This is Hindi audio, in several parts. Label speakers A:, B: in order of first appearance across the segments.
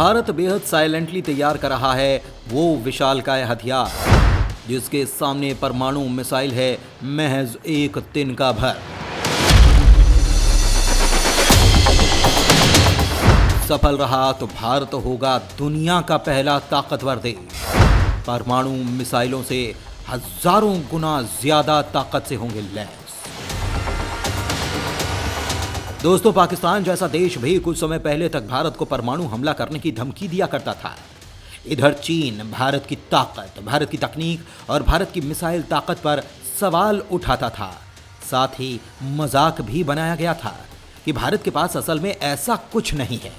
A: भारत बेहद साइलेंटली तैयार कर रहा है वो विशालकाय हथियार जिसके सामने परमाणु मिसाइल है महज एक तिनका भर। सफल रहा तो भारत होगा दुनिया का पहला ताकतवर देश। परमाणु मिसाइलों से हजारों गुना ज्यादा ताकत से होंगे लैस। दोस्तों, पाकिस्तान जैसा देश भी कुछ समय पहले तक भारत को परमाणु हमला करने की धमकी दिया करता था। इधर चीन भारत की ताकत, भारत की तकनीक और भारत की मिसाइल ताकत पर सवाल उठाता था। साथ ही मजाक भी बनाया गया था कि भारत के पास असल में ऐसा कुछ नहीं है।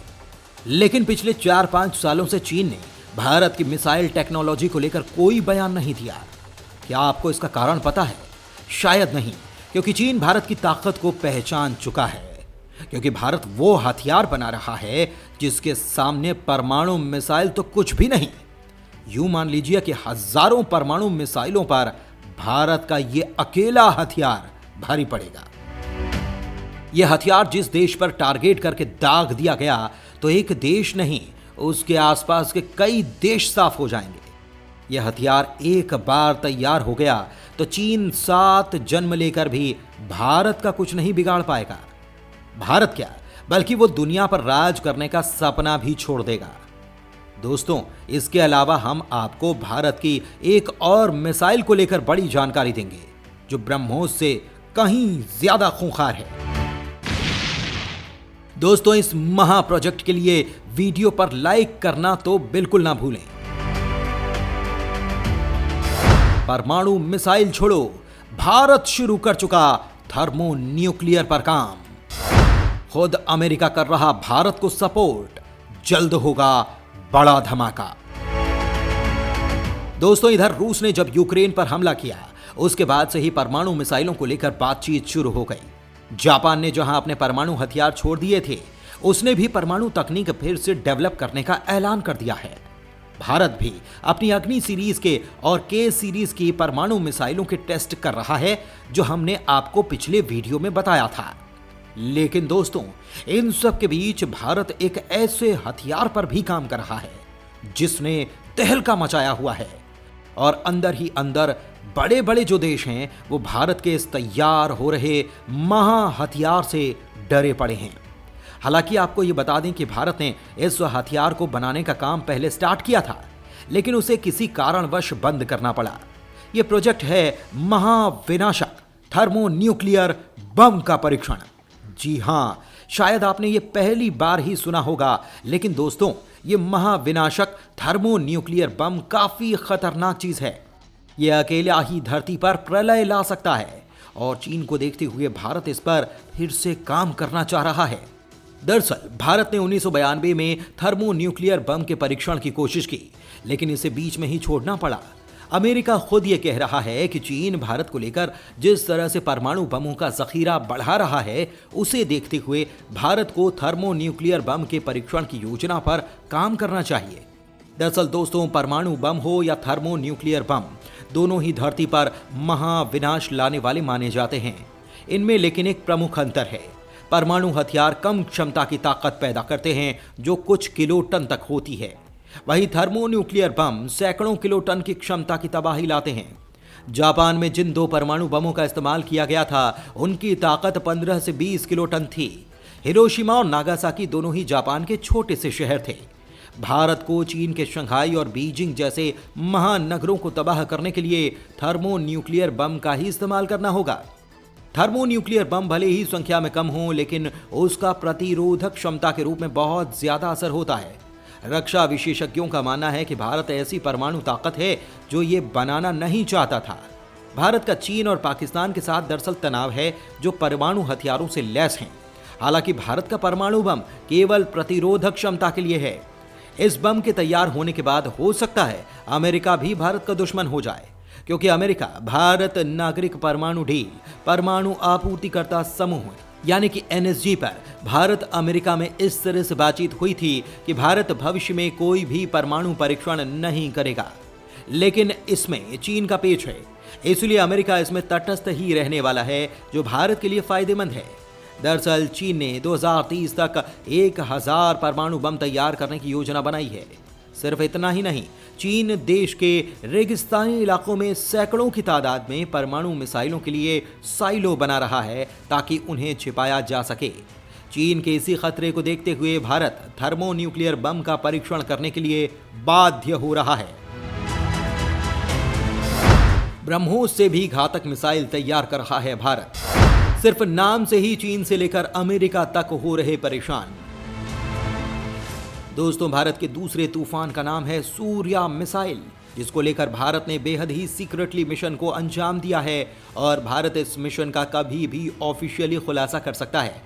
A: लेकिन पिछले 4-5 सालों से चीन ने भारत की मिसाइल टेक्नोलॉजी को लेकर कोई बयान नहीं दिया। क्या आपको इसका कारण पता है? शायद नहीं, क्योंकि चीन भारत की ताकत को पहचान चुका है। क्योंकि भारत वो हथियार बना रहा है जिसके सामने परमाणु मिसाइल तो कुछ भी नहीं। यूं मान लीजिए कि हजारों परमाणु मिसाइलों पर भारत का ये अकेला हथियार भारी पड़ेगा। यह हथियार जिस देश पर टारगेट करके दाग दिया गया तो एक देश नहीं, उसके आसपास के कई देश साफ हो जाएंगे। यह हथियार एक बार तैयार हो गया तो चीन 7 जन्म लेकर भी भारत का कुछ नहीं बिगाड़ पाएगा। भारत क्या, बल्कि वो दुनिया पर राज करने का सपना भी छोड़ देगा। दोस्तों, इसके अलावा हम आपको भारत की एक और मिसाइल को लेकर बड़ी जानकारी देंगे जो ब्रह्मोस से कहीं ज्यादा खूंखार है। दोस्तों, इस महा प्रोजेक्ट के लिए वीडियो पर लाइक करना तो बिल्कुल ना भूलें। परमाणु मिसाइल छोड़ो, भारत शुरू कर चुका थर्मो न्यूक्लियर पर काम। खुद अमेरिका कर रहा भारत को सपोर्ट, जल्द होगा बड़ा धमाका। दोस्तों, इधर रूस ने जब यूक्रेन पर हमला किया उसके बाद से ही परमाणु मिसाइलों को लेकर बातचीत शुरू हो गई। जापान ने जहां अपने परमाणु हथियार छोड़ दिए थे, उसने भी परमाणु तकनीक फिर से डेवलप करने का ऐलान कर दिया है। भारत भी अपनी अग्नि सीरीज के और के सीरीज की परमाणु मिसाइलों के टेस्ट कर रहा है, जो हमने आपको पिछले वीडियो में बताया था। लेकिन दोस्तों, इन सब के बीच भारत एक ऐसे हथियार पर भी काम कर रहा है जिसने तहलका मचाया हुआ है, और अंदर ही अंदर बड़े बड़े जो देश हैं वो भारत के इस तैयार हो रहे महा हथियार से डरे पड़े हैं। हालांकि आपको ये बता दें कि भारत ने इस हथियार को बनाने का काम पहले स्टार्ट किया था, लेकिन उसे किसी कारणवश बंद करना पड़ा। यह प्रोजेक्ट है महाविनाशक थर्मो न्यूक्लियर बम का परीक्षण। जी हां, शायद आपने ये पहली बार ही सुना होगा, लेकिन दोस्तों, ये महाविनाशक थर्मो न्यूक्लियर बम काफी खतरनाक चीज है। यह अकेला ही धरती पर प्रलय ला सकता है, और चीन को देखते हुए भारत इस पर फिर से काम करना चाह रहा है। दरअसल भारत ने 1992 में थर्मो न्यूक्लियर बम के परीक्षण की कोशिश की, लेकिन इसे बीच में ही छोड़ना पड़ा। अमेरिका खुद ये कह रहा है कि चीन भारत को लेकर जिस तरह से परमाणु बमों का जखीरा बढ़ा रहा है, उसे देखते हुए भारत को थर्मो न्यूक्लियर बम के परीक्षण की योजना पर काम करना चाहिए। दरअसल दोस्तों, परमाणु बम हो या थर्मो न्यूक्लियर बम, दोनों ही धरती पर महाविनाश लाने वाले माने जाते हैं। इनमें लेकिन एक प्रमुख अंतर है। परमाणु हथियार कम क्षमता की ताकत पैदा करते हैं जो कुछ किलोटन तक होती है, वही थर्मो न्यूक्लियर बम सैकड़ों किलोटन की क्षमता की तबाही लाते हैं। जापान में जिन 2 परमाणु बमों का इस्तेमाल किया गया था, उनकी ताकत 15 से 20 किलोटन थी। हिरोशिमा और नागासाकी दोनों ही जापान के छोटे से शहर थे। भारत को चीन के शंघाई और बीजिंग जैसे महानगरों को तबाह करने के लिए थर्मो न्यूक्लियर बम का ही इस्तेमाल करना होगा। थर्मो न्यूक्लियर बम भले ही संख्या में कम हो, लेकिन उसका प्रतिरोधक क्षमता के रूप में बहुत ज्यादा असर होता है। रक्षा विशेषज्ञों का मानना है कि भारत ऐसी परमाणु ताकत है जो ये बनाना नहीं चाहता था। भारत का चीन और पाकिस्तान के साथ दरअसल तनाव है, जो परमाणु हथियारों से लैस हैं। हालांकि भारत का परमाणु बम केवल प्रतिरोधक क्षमता के लिए है। इस बम के तैयार होने के बाद हो सकता है अमेरिका भी भारत का दुश्मन हो जाए, क्योंकि अमेरिका भारत नागरिक परमाणु डील, परमाणु आपूर्तिकर्ता समूह यानी कि NSG पर भारत अमेरिका में इस तरह से बातचीत हुई थी कि भारत भविष्य में कोई भी परमाणु परीक्षण नहीं करेगा। लेकिन इसमें चीन का पेच है, इसलिए अमेरिका इसमें तटस्थ ही रहने वाला है, जो भारत के लिए फायदेमंद है। दरअसल चीन ने 2030 तक 1000 परमाणु बम तैयार करने की योजना बनाई है। सिर्फ इतना ही नहीं, चीन देश के रेगिस्तानी इलाकों में सैकड़ों की तादाद में परमाणु मिसाइलों के लिए साइलो बना रहा है ताकि उन्हें छिपाया जा सके। चीन के इसी खतरे को देखते हुए भारत थर्मोन्यूक्लियर बम का परीक्षण करने के लिए बाध्य हो रहा है। ब्रह्मोस से भी घातक मिसाइल तैयार कर रहा है भारत। सिर्फ नाम से ही चीन से लेकर अमेरिका तक हो रहे परेशान। दोस्तों, भारत के दूसरे तूफान का नाम है सूर्या मिसाइल, जिसको लेकर भारत ने बेहद ही सीक्रेटली मिशन को अंजाम दिया है और भारत इस मिशन का कभी भी ऑफिशियली खुलासा कर सकता है।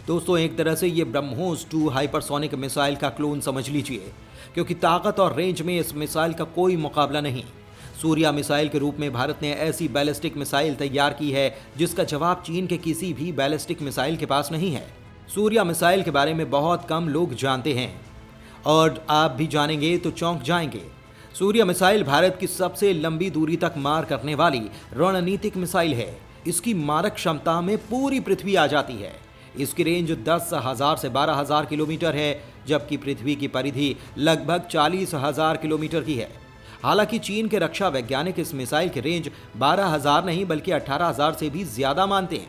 A: दोस्तों, एक तरह से ये ब्रह्मोस 2 हाइपरसोनिक मिसाइल का क्लोन समझ लीजिए, क्योंकि ताकत और रेंज में इस मिसाइल का कोई मुकाबला नहीं। सूर्या मिसाइल के रूप में भारत ने ऐसी बैलिस्टिक मिसाइल तैयार की है जिसका जवाब चीन के किसी भी बैलिस्टिक मिसाइल के पास नहीं है। सूर्या मिसाइल के बारे में बहुत कम लोग जानते हैं और आप भी जानेंगे तो चौंक जाएंगे। सूर्या मिसाइल भारत की सबसे लंबी दूरी तक मार करने वाली रणनीतिक मिसाइल है। इसकी मारक क्षमता में पूरी पृथ्वी आ जाती है। इसकी रेंज 10,000 से 12,000 किलोमीटर है, जबकि पृथ्वी की परिधि लगभग 40,000 किलोमीटर की है। हालांकि चीन के रक्षा वैज्ञानिक इस मिसाइल की रेंज 12,000 नहीं बल्कि 18,000 से भी ज्यादा मानते हैं।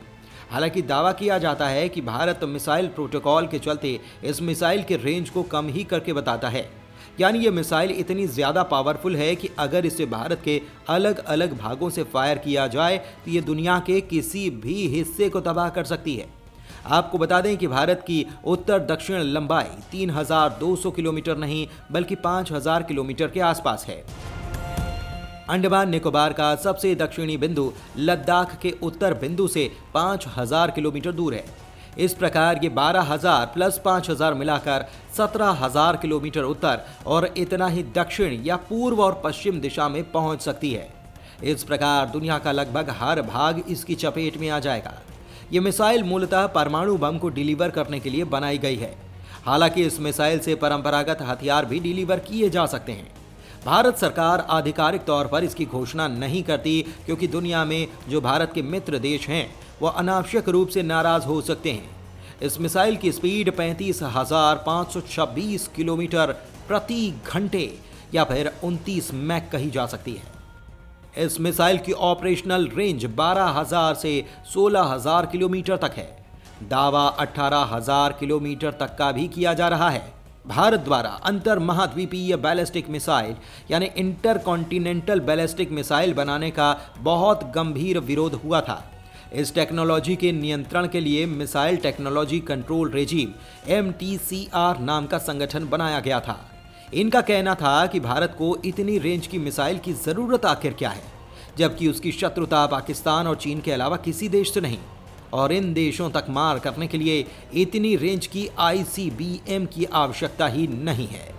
A: हालांकि दावा किया जाता है कि भारत मिसाइल प्रोटोकॉल के चलते इस मिसाइल के रेंज को कम ही करके बताता है। यानी ये मिसाइल इतनी ज़्यादा पावरफुल है कि अगर इसे भारत के अलग अलग भागों से फायर किया जाए तो ये दुनिया के किसी भी हिस्से को तबाह कर सकती है। आपको बता दें कि भारत की उत्तर दक्षिण लंबाई 3,200 किलोमीटर नहीं बल्कि 5,000 किलोमीटर के आसपास है। अंडमान निकोबार का सबसे दक्षिणी बिंदु लद्दाख के उत्तर बिंदु से 5,000 किलोमीटर दूर है। इस प्रकार ये 12,000 प्लस 5,000 मिलाकर 17,000 किलोमीटर उत्तर और इतना ही दक्षिण या पूर्व और पश्चिम दिशा में पहुंच सकती है। इस प्रकार दुनिया का लगभग हर भाग इसकी चपेट में आ जाएगा। ये मिसाइल मूलतः परमाणु बम को डिलीवर करने के लिए बनाई गई है। हालांकि इस मिसाइल से परंपरागत हथियार भी डिलीवर किए जा सकते हैं। भारत सरकार आधिकारिक तौर पर इसकी घोषणा नहीं करती, क्योंकि दुनिया में जो भारत के मित्र देश हैं वो अनावश्यक रूप से नाराज हो सकते हैं। इस मिसाइल की स्पीड 35,526 किलोमीटर प्रति घंटे या फिर 29 मैक कही जा सकती है। इस मिसाइल की ऑपरेशनल रेंज 12,000 से 16,000 किलोमीटर तक है। दावा 18,000 किलोमीटर तक का भी किया जा रहा है। भारत द्वारा अंतर महाद्वीपीय बैलिस्टिक मिसाइल यानी इंटर कॉन्टिनेंटल बैलिस्टिक मिसाइल बनाने का बहुत गंभीर विरोध हुआ था। इस टेक्नोलॉजी के नियंत्रण के लिए missile technology control regime MTCR नाम का संगठन बनाया गया था। इनका कहना था कि भारत को इतनी रेंज की मिसाइल की जरूरत आखिर क्या है, जबकि उसकी शत्रुता पाकिस्तान और चीन के अलावा किसी देश से नहीं, और इन देशों तक मार करने के लिए इतनी रेंज की ICBM की आवश्यकता ही नहीं है।